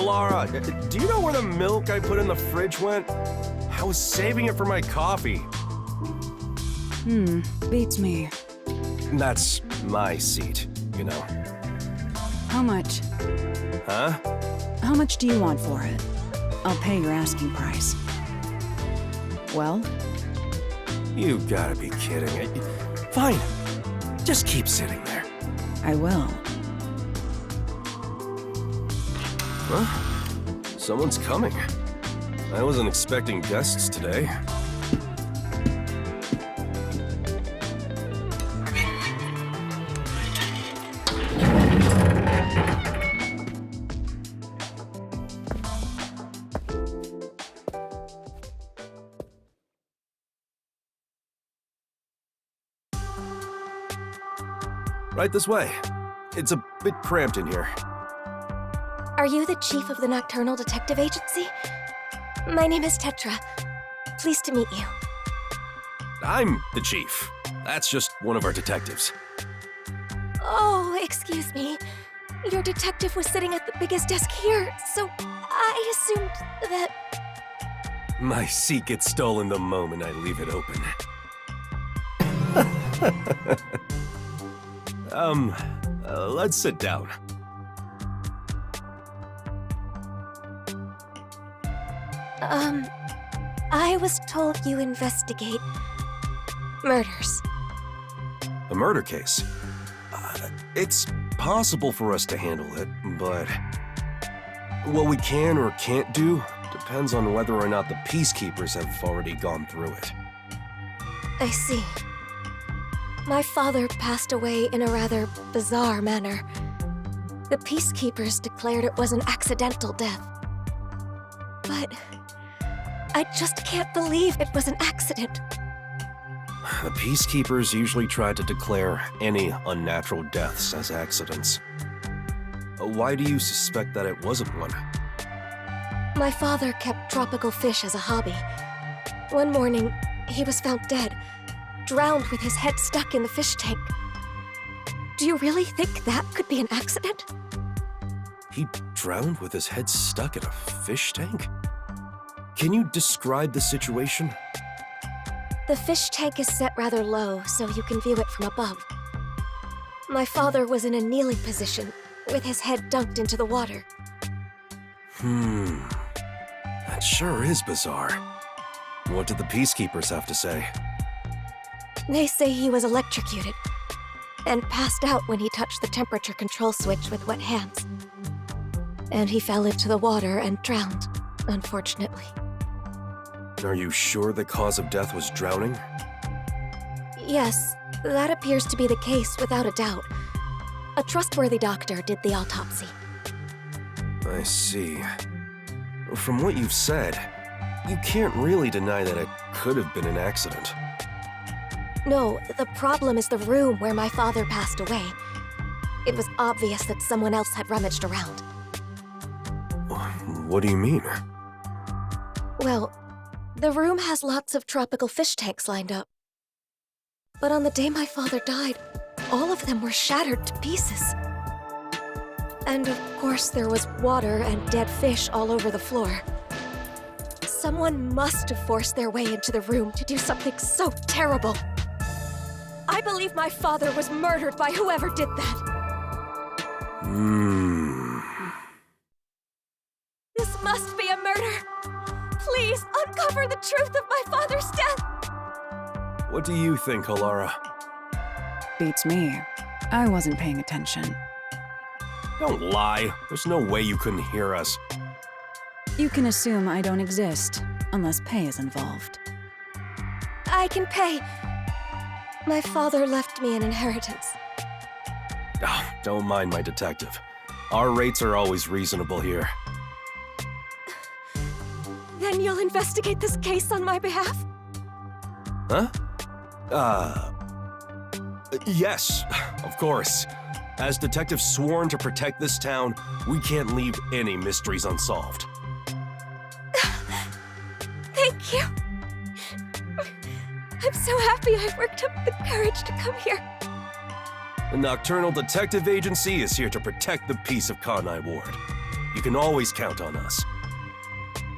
Halara, do you know where the milk I put in the fridge went? I was saving it for my coffee. Beats me. That's my seat, you know. How much? Huh? How much do you want for it? I'll pay your asking price. Well? You gotta be kidding. Fine. Just keep sitting there. I will. Huh? Someone's coming. I wasn't expecting guests today. Right this way. It's a bit cramped in here. Are you the chief of the Nocturnal Detective Agency? My name is Tetra. Pleased to meet you. I'm the chief. That's just one of our detectives. Oh, excuse me. Your detective was sitting at the biggest desk here, so I assumed that... My seat gets stolen the moment I leave it open. Let's sit down. I was told you investigate murders. A murder case. It's possible for us to handle it, but what we can or can't do depends on whether or not the peacekeepers have already gone through it. I see. My father passed away in a rather bizarre manner. The peacekeepers declared it was an accidental death. But I just can't believe it was an accident. The peacekeepers usually try to declare any unnatural deaths as accidents. Why do you suspect that it wasn't one? My father kept tropical fish as a hobby. One morning, he was found dead, drowned with his head stuck in the fish tank. Do you really think that could be an accident? He drowned with his head stuck in a fish tank? Can you describe the situation? The fish tank is set rather low, so you can view it from above. My father was in a kneeling position, with his head dunked into the water. That sure is bizarre. What did the peacekeepers have to say? They say he was electrocuted, and passed out when he touched the temperature control switch with wet hands. And he fell into the water and drowned, unfortunately. Are you sure the cause of death was drowning? Yes, that appears to be the case without a doubt. A trustworthy doctor did the autopsy. I see. From what you've said, you can't really deny that it could have been an accident. No, the problem is the room where my father passed away. It was obvious that someone else had rummaged around. What do you mean? Well, the room has lots of tropical fish tanks lined up. But on the day my father died, all of them were shattered to pieces. And of course there was water and dead fish all over the floor. Someone must have forced their way into the room to do something so terrible. I believe my father was murdered by whoever did that. This must be a murder. Please uncover the truth of my father's death. What do you think, Halara? Beats me. I wasn't paying attention. Don't lie. There's no way you couldn't hear us. You can assume I don't exist, unless pay is involved. I can pay. My father left me an inheritance. Oh, don't mind my detective. Our rates are always reasonable here. Then you'll investigate this case on my behalf? Huh? Yes, of course. As detectives sworn to protect this town, we can't leave any mysteries unsolved. Thank you. I'm so happy I worked up the courage to come here. The Nocturnal Detective Agency is here to protect the peace of Kanai Ward. You can always count on us.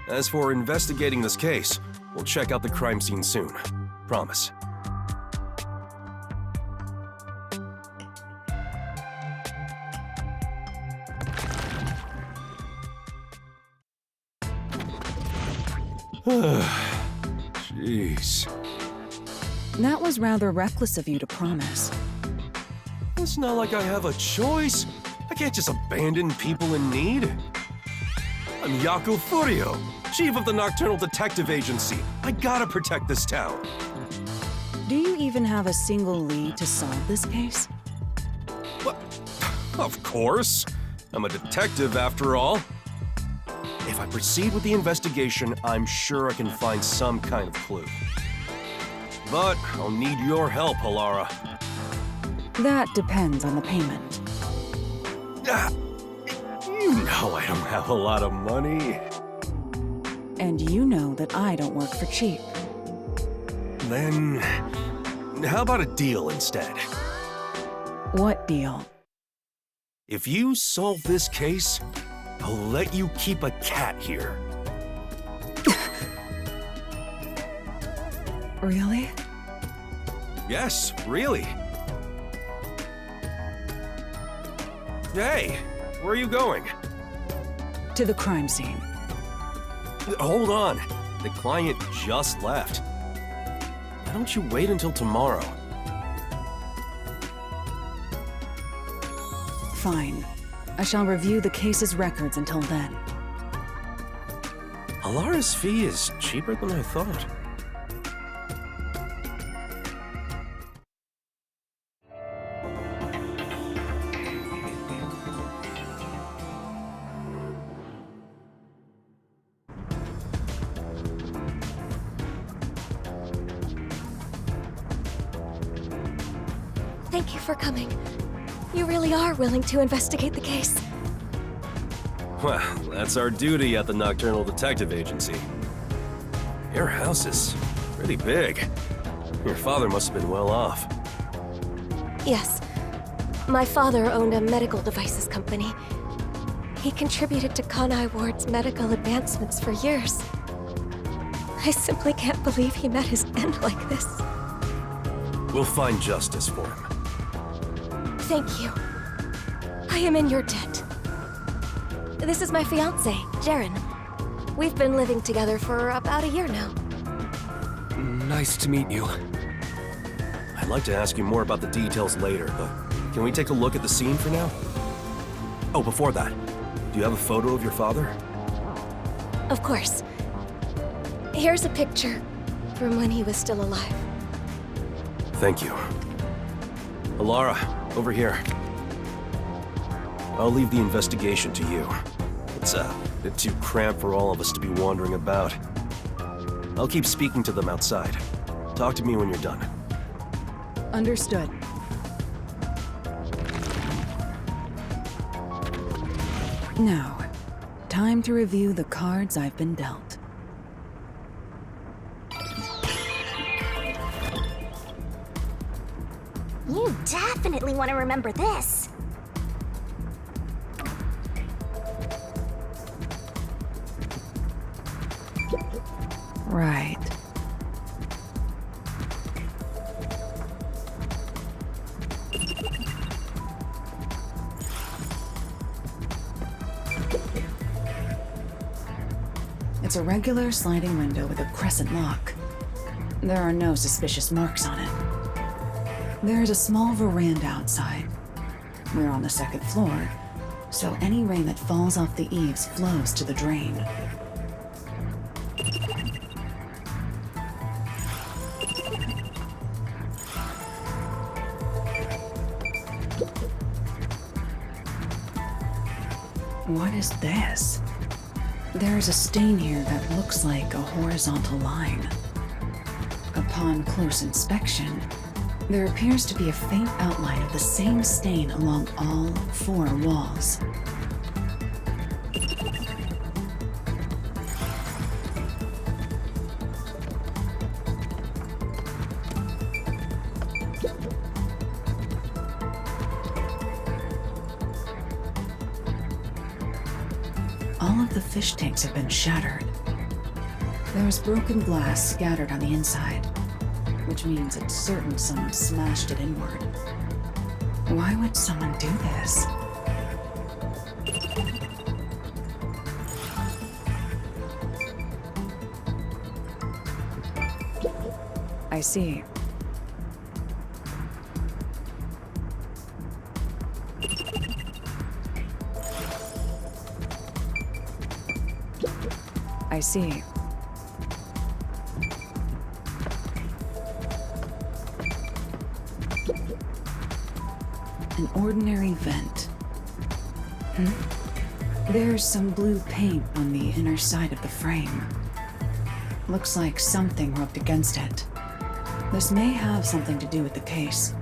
As for investigating this case, we'll check out the crime scene soon. Promise. Jeez. That was rather reckless of you to promise. It's not like I have a choice. I can't just abandon people in need. I'm Yaku Furio, chief of the Nocturnal Detective Agency. I gotta protect this town. Do you even have a single lead to solve this case? What? Of course. I'm a detective after all. If I proceed with the investigation, I'm sure I can find some kind of clue. But I'll need your help, Halara. That depends on the payment. You know I don't have a lot of money. And you know that I don't work for cheap. Then, how about a deal instead? What deal? If you solve this case, I'll let you keep a cat here. Really? Yes, really. Hey, where are you going? To the crime scene. Hold on. The client just left. Why don't you wait until tomorrow? Fine. I shall review the case's records until then. Halara's fee is cheaper than I thought. Thank you for coming. You really are willing to investigate the case. Well, that's our duty at the Nocturnal Detective Agency. Your house is pretty big. Your father must have been well off. Yes. My father owned a medical devices company. He contributed to Kanai Ward's medical advancements for years. I simply can't believe he met his end like this. We'll find justice for him. Thank you. I am in your debt. This is my fiancé, Jaren. We've been living together for about a year now. Nice to meet you. I'd like to ask you more about the details later, but can we take a look at the scene for now? Oh, before that, do you have a photo of your father? Of course. Here's a picture from when he was still alive. Thank you. Halara, over here. I'll leave the investigation to you. It's a bit too cramped for all of us to be wandering about. I'll keep speaking to them outside. Talk to me when you're done. Understood. Now, time to review the cards I've been dealt. You definitely want to remember this. Right. It's a regular sliding window with a crescent lock. There are no suspicious marks on it. There's a small veranda outside. We're on the second floor, so any rain that falls off the eaves flows to the drain. What is this? There's a stain here that looks like a horizontal line. Upon close inspection, there appears to be a faint outline of the same stain along all 4 walls. All of the fish tanks have been shattered. There's broken glass scattered on the inside, which means it's certain someone smashed it inward. Why would someone do this? I see. I see. An ordinary vent. There's some blue paint on the inner side of the frame. Looks like something rubbed against it. This may have something to do with the case.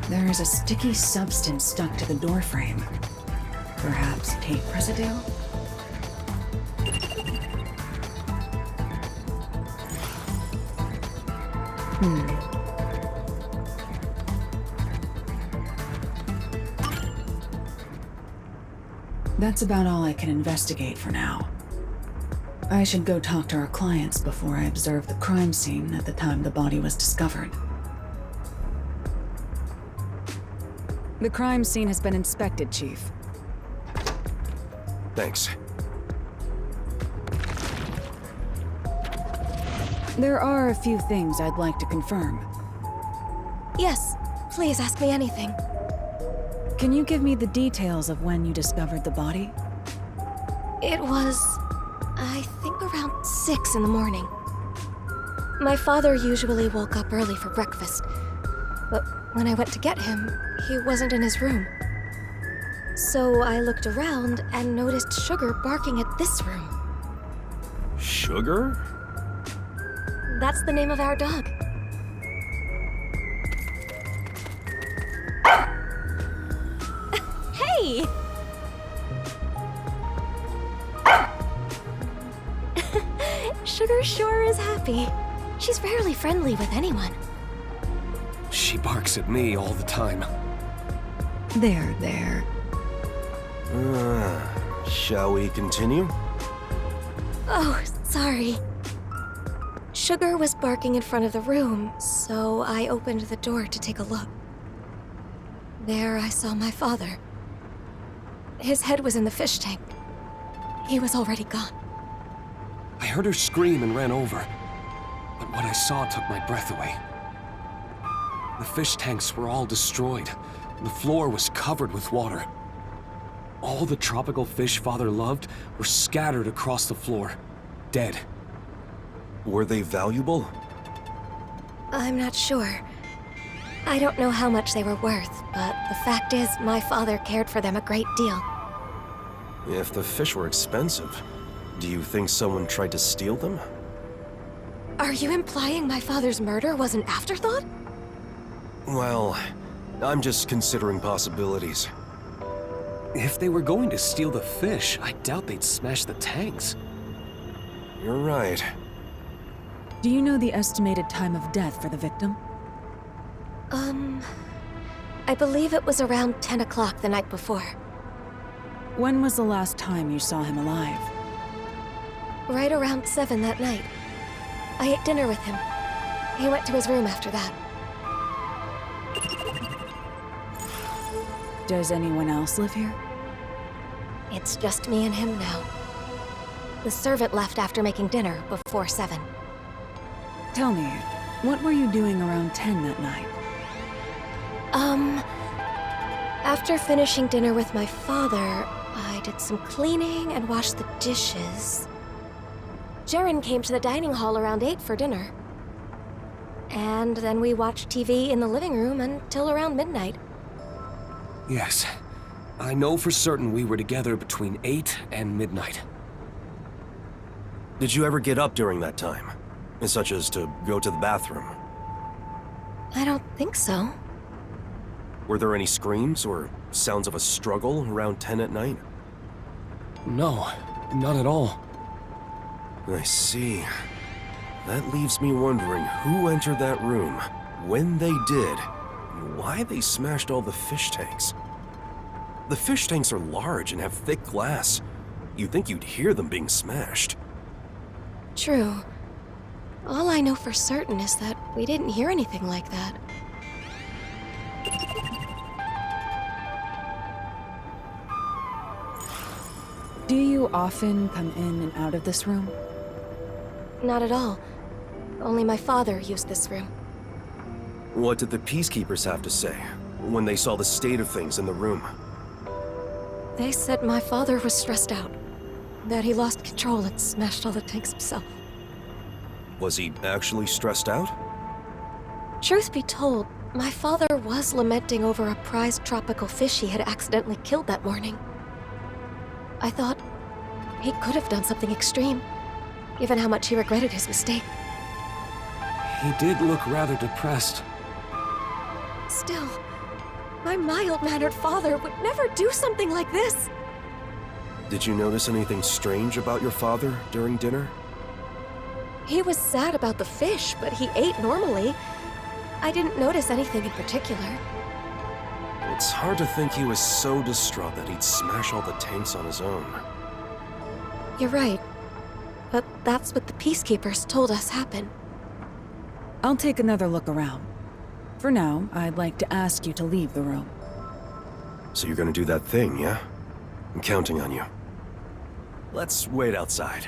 There is a sticky substance stuck to the door frame. Perhaps tape residue? That's about all I can investigate for now. I should go talk to our clients before I observe the crime scene at the time the body was discovered. The crime scene has been inspected, Chief. Thanks. There are a few things I'd like to confirm. Yes, please ask me anything. Can you give me the details of when you discovered the body? It was, I think, around 6 in the morning. My father usually woke up early for breakfast, but when I went to get him, he wasn't in his room. So I looked around and noticed Sugar barking at this room. Sugar? That's the name of our dog. Hey! Sugar sure is happy. She's rarely friendly with anyone. She barks at me all the time. There. Shall we continue? Oh, sorry. Sugar was barking in front of the room, so I opened the door to take a look. There I saw my father. His head was in the fish tank. He was already gone. I heard her scream and ran over, but what I saw took my breath away. The fish tanks were all destroyed. The floor was covered with water. All the tropical fish Father loved were scattered across the floor, dead. Were they valuable? I'm not sure. I don't know how much they were worth, but the fact is, my father cared for them a great deal. If the fish were expensive, do you think someone tried to steal them? Are you implying my father's murder was an afterthought? Well, I'm just considering possibilities. If they were going to steal the fish, I doubt they'd smash the tanks. You're right. Do you know the estimated time of death for the victim? I believe it was around 10 o'clock the night before. When was the last time you saw him alive? Right around 7 that night. I ate dinner with him. He went to his room after that. Does anyone else live here? It's just me and him now. The servant left after making dinner before 7. Tell me, what were you doing around 10 that night? After finishing dinner with my father, I did some cleaning and washed the dishes. Jaren came to the dining hall around 8 for dinner. And then we watched TV in the living room until around midnight. Yes, I know for certain we were together between 8 and midnight. Did you ever get up during that time? Such as to go to the bathroom? I don't think so. Were there any screams or sounds of a struggle around 10 at night? No, not at all. I see. That leaves me wondering who entered that room, when they did, and why they smashed all the fish tanks. The fish tanks are large and have thick glass. You'd think you'd hear them being smashed. True. All I know for certain is that we didn't hear anything like that. Do you often come in and out of this room? Not at all. Only my father used this room. What did the peacekeepers have to say when they saw the state of things in the room? They said my father was stressed out. That he lost control and smashed all the tanks himself. Was he actually stressed out? Truth be told, my father was lamenting over a prized tropical fish he had accidentally killed that morning. I thought he could have done something extreme, given how much he regretted his mistake. He did look rather depressed. Still, my mild-mannered father would never do something like this. Did you notice anything strange about your father during dinner? He was sad about the fish, but he ate normally. I didn't notice anything in particular. It's hard to think he was so distraught that he'd smash all the tanks on his own. You're right. But that's what the peacekeepers told us happened. I'll take another look around. For now, I'd like to ask you to leave the room. So you're gonna do that thing, yeah? I'm counting on you. Let's wait outside.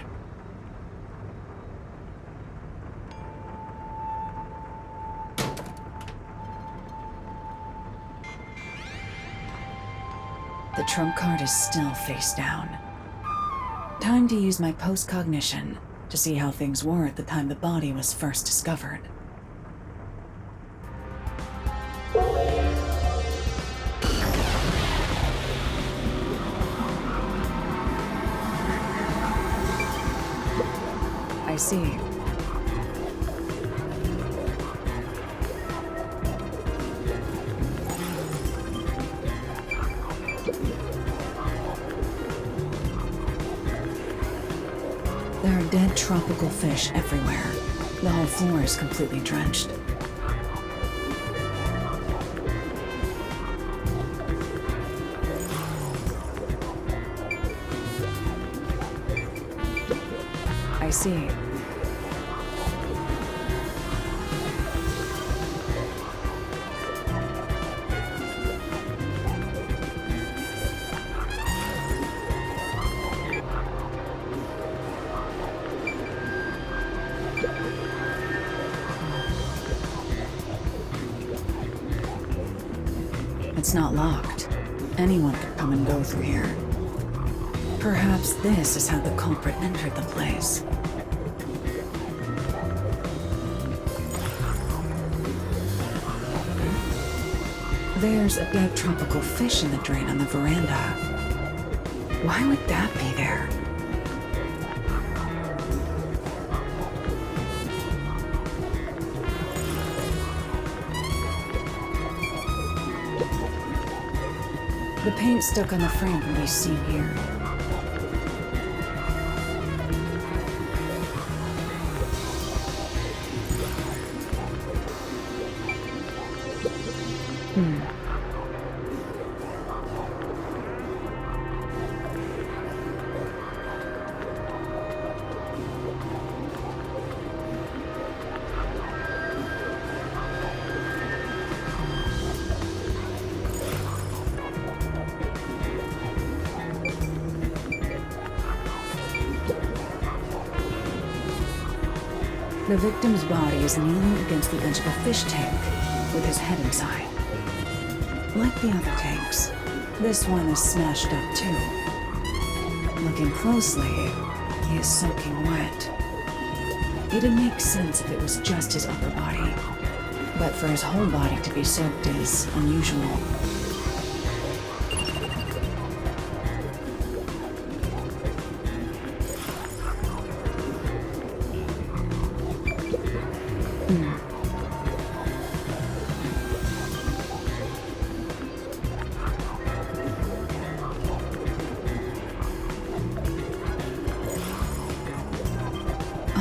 The trump card is still face down. Time to use my post-cognition to see how things were at the time the body was first discovered. I see. There are dead tropical fish everywhere. The whole floor is completely drenched. I see. It's not locked. Anyone could come and go through here. Perhaps this is how the culprit entered the place. There's a dead tropical fish in the drain on the veranda. Why would that be there? The paint stuck on the frame can be seen here. The victim's body is kneeling against the edge of a fish tank, with his head inside. Like the other tanks, this one is smashed up too. Looking closely, he is soaking wet. It'd make sense if it was just his upper body, but for his whole body to be soaked is unusual.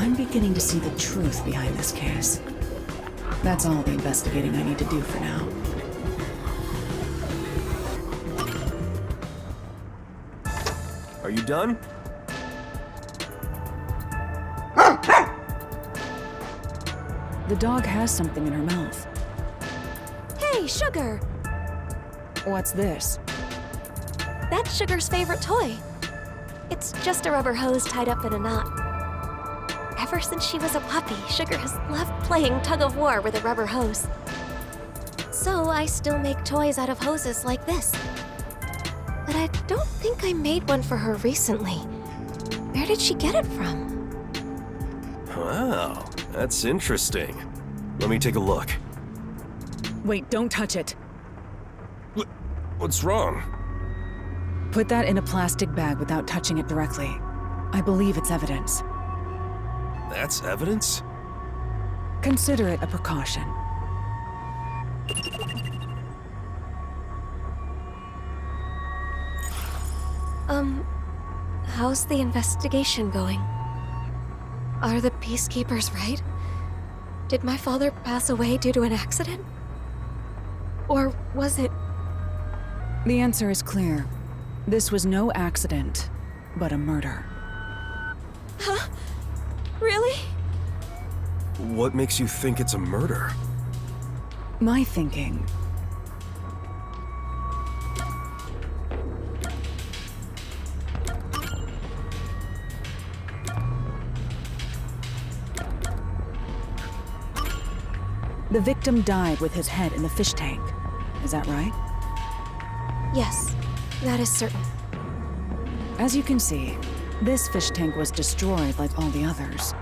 I'm beginning to see the truth behind this case. That's all the investigating I need to do for now. Are you done? The dog has something in her mouth. Hey, Sugar! What's this? That's Sugar's favorite toy. It's just a rubber hose tied up in a knot. Ever since she was a puppy, Sugar has loved playing tug-of-war with a rubber hose. So I still make toys out of hoses like this. But I don't think I made one for her recently. Where did she get it from? Wow, that's interesting. Let me take a look. Wait, don't touch it. What's wrong? Put that in a plastic bag without touching it directly. I believe it's evidence. That's evidence? Consider it a precaution. How's the investigation going? Are the peacekeepers right? Did my father pass away due to an accident? Or was it... The answer is clear. This was no accident, but a murder. Huh? Really? What makes you think it's a murder? My thinking. The victim died with his head in the fish tank. Is that right? Yes, that is certain. As you can see, this fish tank was destroyed like all the others.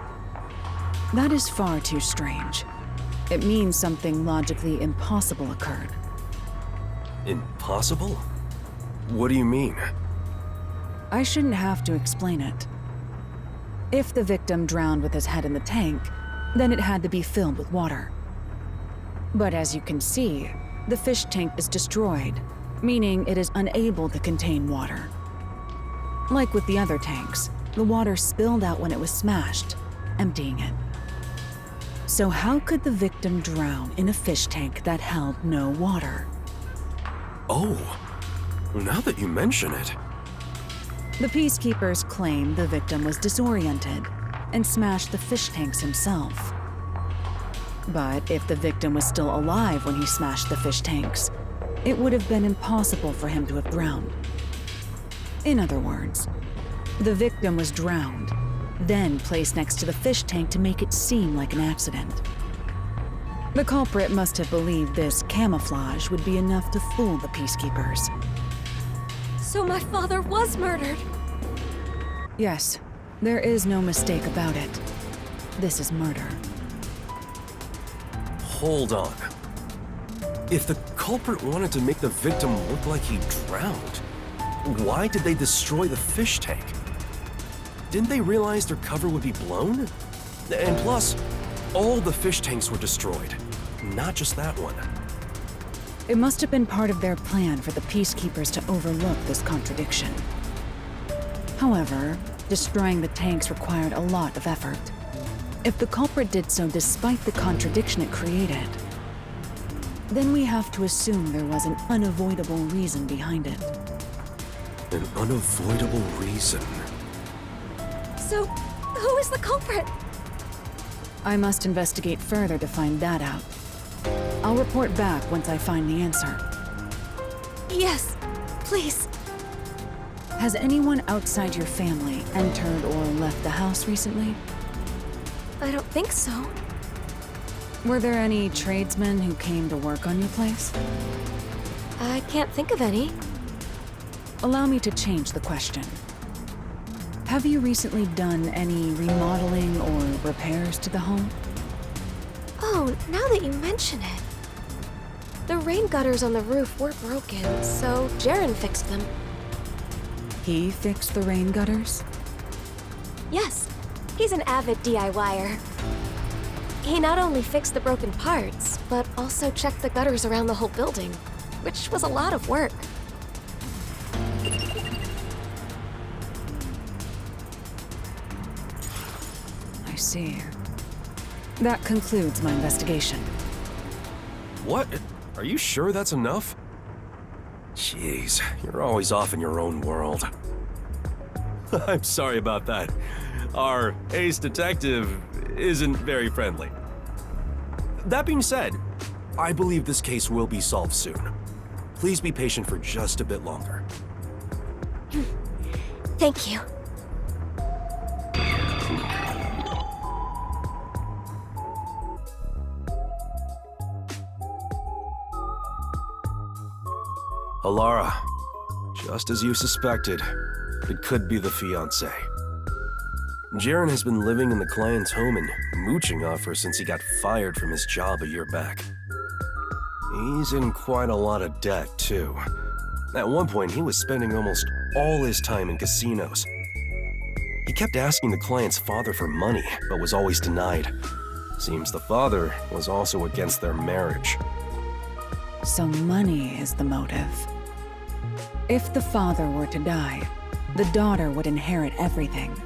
That is far too strange. It means something logically impossible occurred. Impossible? What do you mean? I shouldn't have to explain it. If the victim drowned with his head in the tank, then it had to be filled with water. But as you can see, the fish tank is destroyed, meaning it is unable to contain water. Like with the other tanks, the water spilled out when it was smashed, emptying it. So how could the victim drown in a fish tank that held no water? Oh, now that you mention it. The peacekeepers claim the victim was disoriented and smashed the fish tanks himself. But if the victim was still alive when he smashed the fish tanks, it would have been impossible for him to have drowned. In other words, the victim was drowned, then placed next to the fish tank to make it seem like an accident. The culprit must have believed this camouflage would be enough to fool the peacekeepers. So my father was murdered. Yes, there is no mistake about it. This is murder. Hold on. If the culprit wanted to make the victim look like he drowned, why did they destroy the fish tank? Didn't they realize their cover would be blown? And plus, all the fish tanks were destroyed, not just that one. It must have been part of their plan for the peacekeepers to overlook this contradiction. However, destroying the tanks required a lot of effort. If the culprit did so despite the contradiction it created, then we have to assume there was an unavoidable reason behind it. An unavoidable reason. So, who is the culprit? I must investigate further to find that out. I'll report back once I find the answer. Yes, please. Has anyone outside your family entered or left the house recently? I don't think so. Were there any tradesmen who came to work on your place? I can't think of any. Allow me to change the question. Have you recently done any remodeling or repairs to the home? Oh, now that you mention it. The rain gutters on the roof were broken, so Jaren fixed them. He fixed the rain gutters? Yes, he's an avid DIYer. He not only fixed the broken parts, but also checked the gutters around the whole building, which was a lot of work. see. That concludes my investigation. What? Are you sure that's enough? Jeez, you're always off in your own world. I'm sorry about that. Our ace detective isn't very friendly. That being said, I believe this case will be solved soon. Please be patient for just a bit longer. Thank you. Halara, just as you suspected, it could be the fiancé. Jaren has been living in the client's home and mooching off her since he got fired from his job a year back. He's in quite a lot of debt, too. At one point, he was spending almost all his time in casinos. He kept asking the client's father for money, but was always denied. Seems the father was also against their marriage. So money is the motive. If the father were to die, the daughter would inherit everything.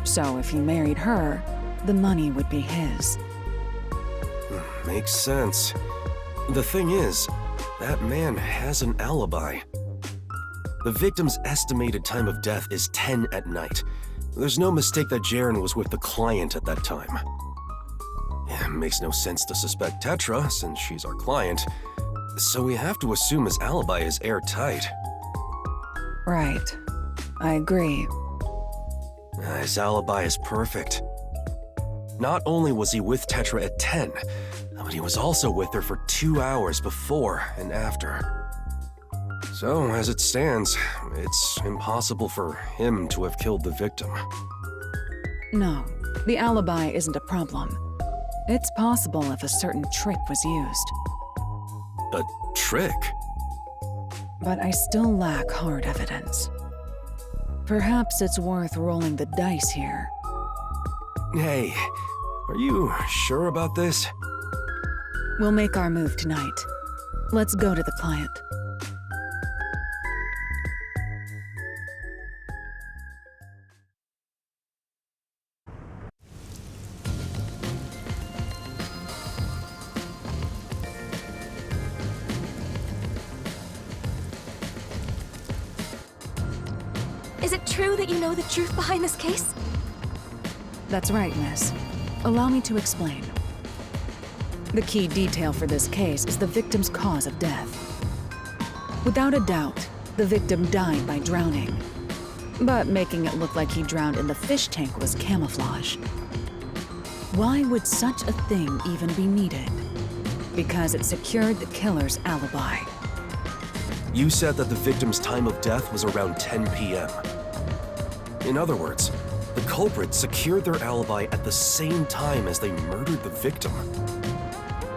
So if he married her, the money would be his. Makes sense. The thing is, that man has an alibi. The victim's estimated time of death is 10 at night. There's no mistake that Jaren was with the client at that time. It makes no sense to suspect Tetra, since she's our client, so we have to assume his alibi is airtight. Right. I agree. His alibi is perfect. Not only was he with Tetra at 10, but he was also with her for 2 hours before and after. So, as it stands, it's impossible for him to have killed the victim. No, the alibi isn't a problem. It's possible if a certain trick was used. A trick? But I still lack hard evidence. Perhaps it's worth rolling the dice here. Hey, are you sure about this? We'll make our move tonight. Let's go to the client. Is it true that you know the truth behind this case? That's right, miss. Allow me to explain. The key detail for this case is the victim's cause of death. Without a doubt, the victim died by drowning. But making it look like he drowned in the fish tank was camouflage. Why would such a thing even be needed? Because it secured the killer's alibi. You said that the victim's time of death was around 10 p.m. In other words, the culprit secured their alibi at the same time as they murdered the victim.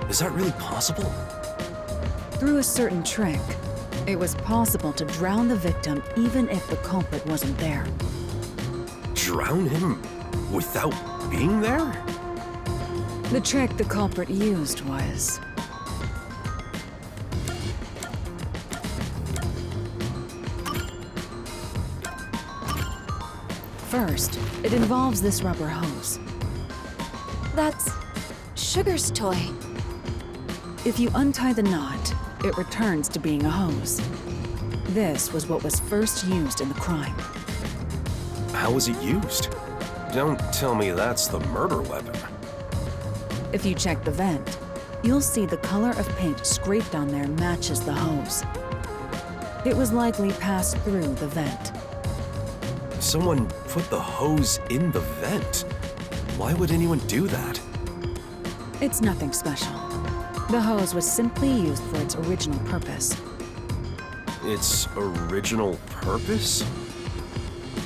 Is that really possible? Through a certain trick, it was possible to drown the victim even if the culprit wasn't there. Drown him without being there? The trick the culprit used was... First, it involves this rubber hose. That's Sugar's toy. If you untie the knot, it returns to being a hose. This was what was first used in the crime. How was it used? Don't tell me that's the murder weapon. If you check the vent, you'll see the color of paint scraped on there matches the hose. It was likely passed through the vent. Someone put the hose in the vent. Why would anyone do that? It's nothing special. The hose was simply used for its original purpose. Its original purpose?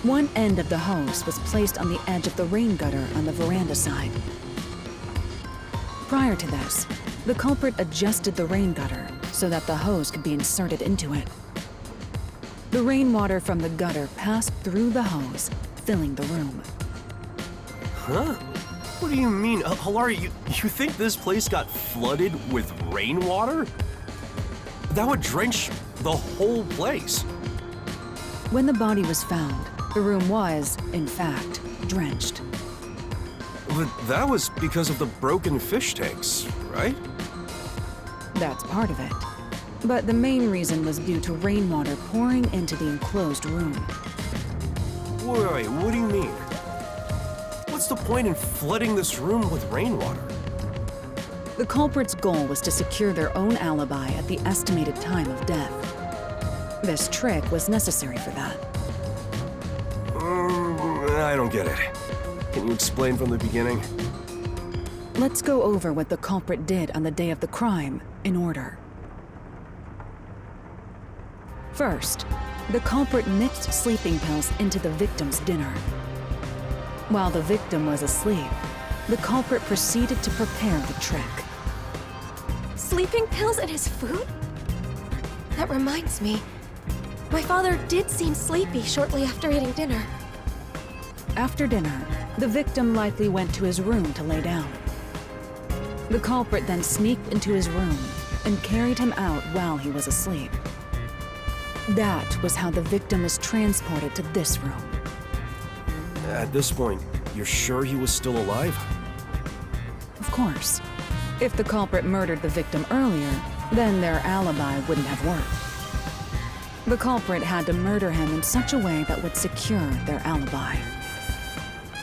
One end of the hose was placed on the edge of the rain gutter on the veranda side. Prior to this, the culprit adjusted the rain gutter so that the hose could be inserted into it. The rainwater from the gutter passed through the hose, filling the room. Huh? What do you mean? Halara, you think this place got flooded with rainwater? That would drench the whole place. When the body was found, the room was, in fact, drenched. But that was because of the broken fish tanks, right? That's part of it. But the main reason was due to rainwater pouring into the enclosed room. Wait, what do you mean? What's the point in flooding this room with rainwater? The culprit's goal was to secure their own alibi at the estimated time of death. This trick was necessary for that. I don't get it. Can you explain from the beginning? Let's go over what the culprit did on the day of the crime in order. First, the culprit mixed sleeping pills into the victim's dinner. While the victim was asleep, the culprit proceeded to prepare the trick. Sleeping pills in his food? That reminds me. My father did seem sleepy shortly after eating dinner. After dinner, the victim likely went to his room to lay down. The culprit then sneaked into his room and carried him out while he was asleep. That was how the victim was transported to this room. At this point, you're sure he was still alive? Of course. If the culprit murdered the victim earlier, then their alibi wouldn't have worked. The culprit had to murder him in such a way that would secure their alibi.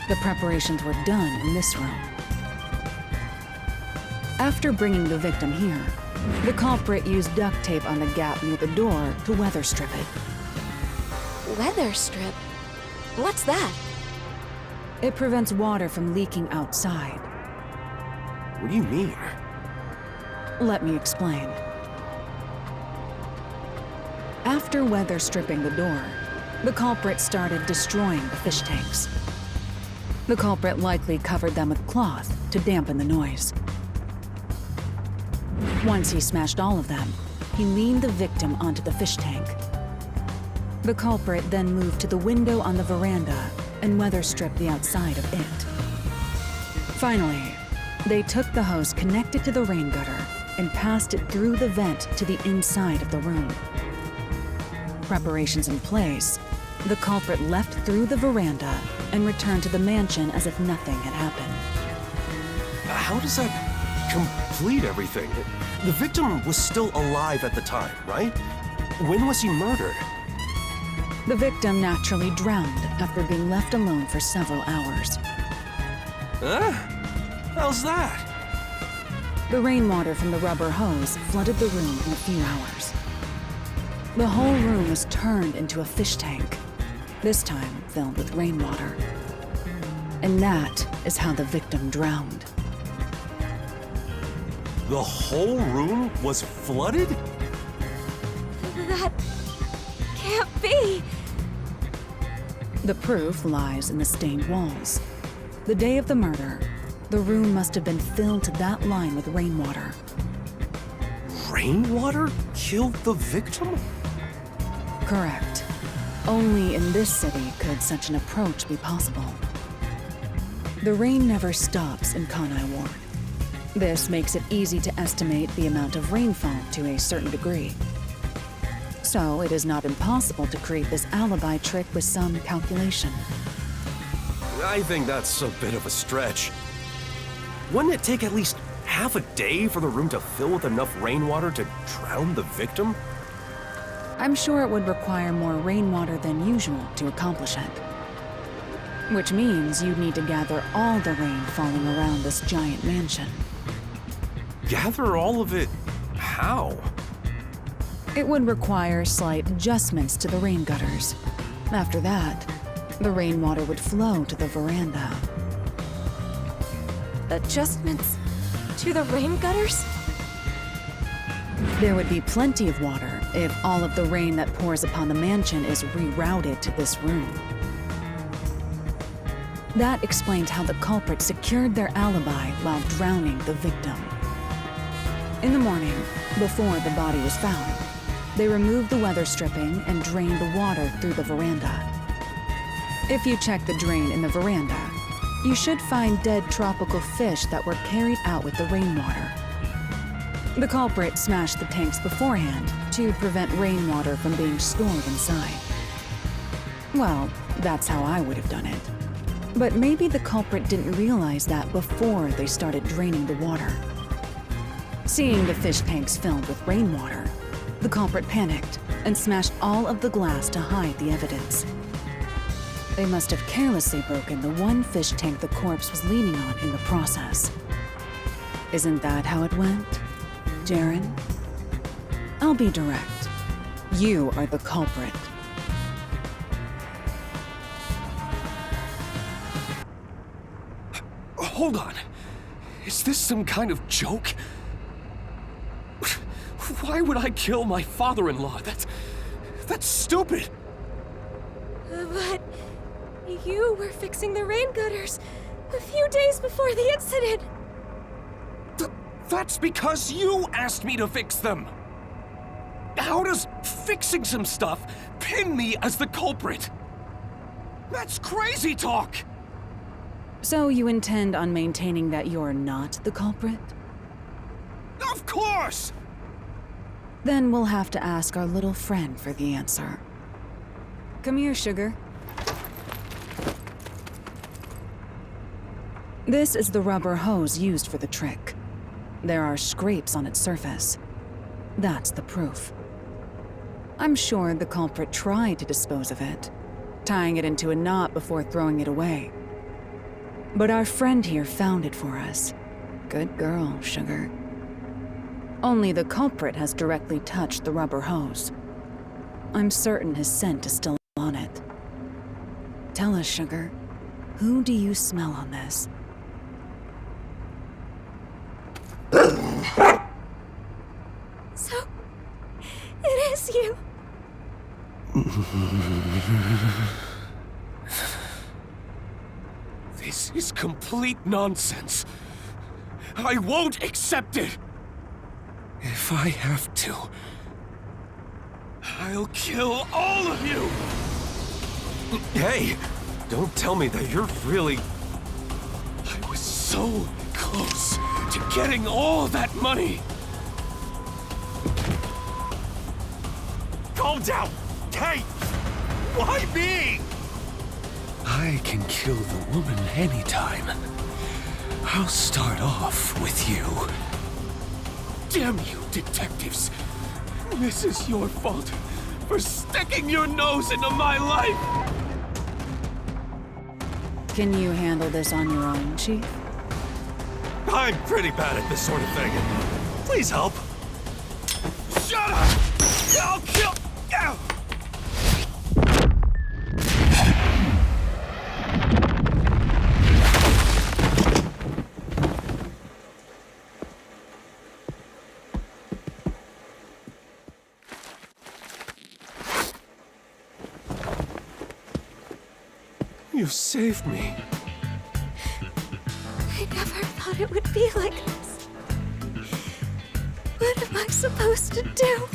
The preparations were done in this room. After bringing the victim here, the culprit used duct tape on the gap near the door to weather strip it. Weather strip? What's that? It prevents water from leaking outside. What do you mean? Let me explain. After weather stripping the door, the culprit started destroying the fish tanks. The culprit likely covered them with cloth to dampen the noise. Once he smashed all of them, he leaned the victim onto the fish tank. The culprit then moved to the window on the veranda and weather stripped the outside of it. Finally, they took the hose connected to the rain gutter and passed it through the vent to the inside of the room. Preparations in place, the culprit left through the veranda and returned to the mansion as if nothing had happened. How does that complete everything? The victim was still alive at the time, right? When was he murdered? The victim naturally drowned after being left alone for several hours. Huh? How's that? The rainwater from the rubber hose flooded the room in a few hours. The whole room was turned into a fish tank, this time filled with rainwater. And that is how the victim drowned. The whole room was flooded? That can't be. The proof lies in the stained walls. The day of the murder, the room must have been filled to that line with rainwater. Rainwater killed the victim? Correct. Only in this city could such an approach be possible. The rain never stops in Kanai Ward. This makes it easy to estimate the amount of rainfall to a certain degree. So it is not impossible to create this alibi trick with some calculation. I think that's a bit of a stretch. Wouldn't it take at least half a day for the room to fill with enough rainwater to drown the victim? I'm sure it would require more rainwater than usual to accomplish it. Which means you'd need to gather all the rain falling around this giant mansion. Gather all of it how? It would require slight adjustments to the rain gutters. After that, the rainwater would flow to the veranda. Adjustments to the rain gutters? There would be plenty of water if all of the rain that pours upon the mansion is rerouted to this room. That explains how the culprit secured their alibi while drowning the victim. In the morning, before the body was found, they removed the weather stripping and drained the water through the veranda. If you check the drain in the veranda, you should find dead tropical fish that were carried out with the rainwater. The culprit smashed the tanks beforehand to prevent rainwater from being stored inside. Well, that's how I would have done it. But maybe the culprit didn't realize that before they started draining the water. Seeing the fish tanks filled with rainwater, the culprit panicked and smashed all of the glass to hide the evidence. They must have carelessly broken the one fish tank the corpse was leaning on in the process. Isn't that how it went, Jaren? I'll be direct. You are the culprit. Hold on. Is this some kind of joke? Why would I kill my father-in-law? That's stupid. But you were fixing the rain gutters a few days before the incident. That's because you asked me to fix them. How does fixing some stuff pin me as the culprit? That's crazy talk! So you intend on maintaining that you're not the culprit? Of course! Then we'll have to ask our little friend for the answer. Come here, Sugar. This is the rubber hose used for the trick. There are scrapes on its surface. That's the proof. I'm sure the culprit tried to dispose of it, tying it into a knot before throwing it away. But our friend here found it for us. Good girl, Sugar. Only the culprit has directly touched the rubber hose. I'm certain his scent is still on it. Tell us, Sugar, who do you smell on this? So, it is you. This is complete nonsense. I won't accept it. If I have to, I'll kill all of you! Hey, don't tell me that you're really... I was so close to getting all that money! Calm down! Hey! Why me? I can kill the woman anytime. I'll start off with you. Damn you, detectives! This is your fault for sticking your nose into my life! Can you handle this on your own, Chief? I'm pretty bad at this sort of thing. Please help. Shut up! I'll kill... Ow! You saved me. I never thought it would be like this. What am I supposed to do?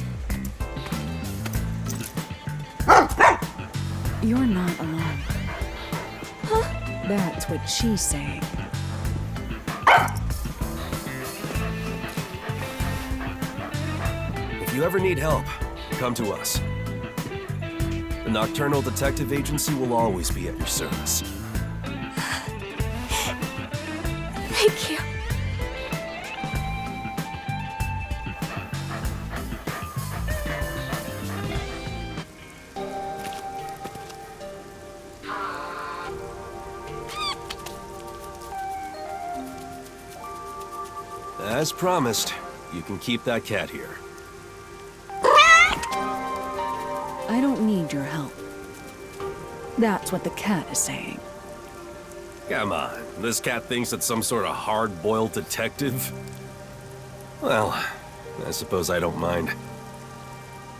You're not alone. Huh? That's what she's saying. If you ever need help, come to us. The Nocturnal Detective Agency will always be at your service. Thank you. As promised, you can keep that cat here. I don't need your help. That's what the cat is saying. Come on, this cat thinks it's some sort of hard-boiled detective? Well, I suppose I don't mind.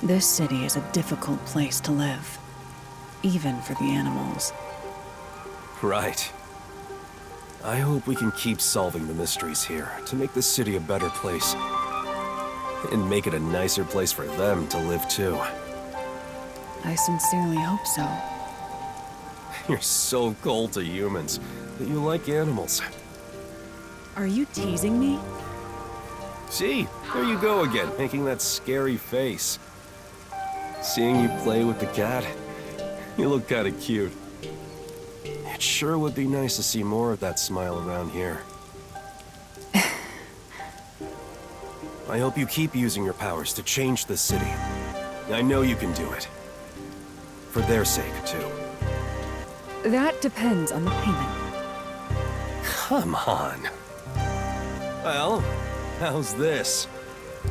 This city is a difficult place to live, even for the animals. Right. I hope we can keep solving the mysteries here to make this city a better place. And make it a nicer place for them to live too. I sincerely hope so. You're so cold to humans that you like animals. Are you teasing me? See, there you go again, making that scary face. Seeing you play with the cat, you look kinda cute. You It sure would be nice to see more of that smile around here. I hope you keep using your powers to change the city. I know you can do it. For their sake, too. That depends on the payment. Come on. Well, how's this?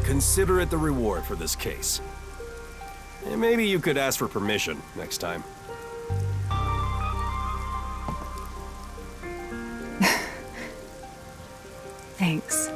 Consider it the reward for this case. And maybe you could ask for permission next time. Thanks.